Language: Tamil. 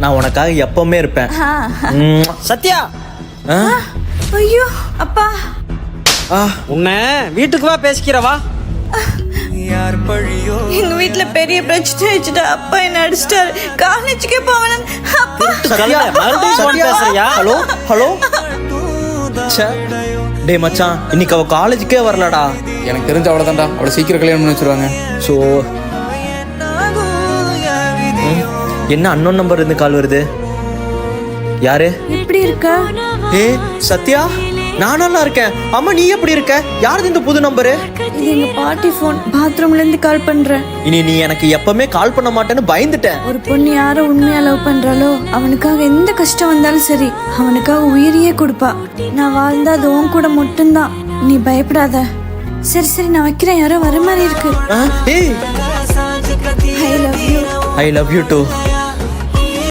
நான் உனக்காக எப்பவுமே இருப்பேன். சத்யா. ஐயோ அப்பா, உன்னை வீட்டுக்கு வா பேசிக்கிறவா. எங்க வீட்ல பெரிய பிரச்சனை வச்சுட்டா. அப்பா என்ன அடிச்சிட்டாரு. காலேஜுக்கே போவேன். அப்பா சத்யா, பேசுறியா? Hello hello. டேய் மச்சான், இன்னைக்கு அவ காலேஜுக்கே வரலடா. எனக்கு தெரிஞ்ச அவ்வளோதான்டா, அவளை சீக்கிரம் கல்யாணம் பண்ணி வச்சிருவாங்க. ஸோ என்ன அன்னோன் நம்பர் இருந்து கால் வருது? யாரு? எப்படி இருக்க? சத்யா, நான் நல்லா இருக்கேன். அம்மா நீ எப்படி இருக்க? யாருது இந்த புது நம்பரு? இது எங்க பாட்டி போன். பாத்ரூம்ல இருந்து கால் பண்றேன். இனி நீ எனக்கு எப்பவுமே கால் பண்ண மாட்டேன்னு பயந்துட்டேன். ஒரு பொண்ணு யார உண்மையா லவ் பண்றாளோ அவனுக்காக எந்த கஷ்டம் வந்தாலும் சரி அவனுக்காக உயிரையே கொடுப்பா. நான் வாழ்ந்தா அது உன் கூட மட்டும்தான். நீ பயப்படாத. சரி சரி, நான் வைக்கிறேன். யாரோ வர மாதிரி இருக்கு. I love you. I love you two.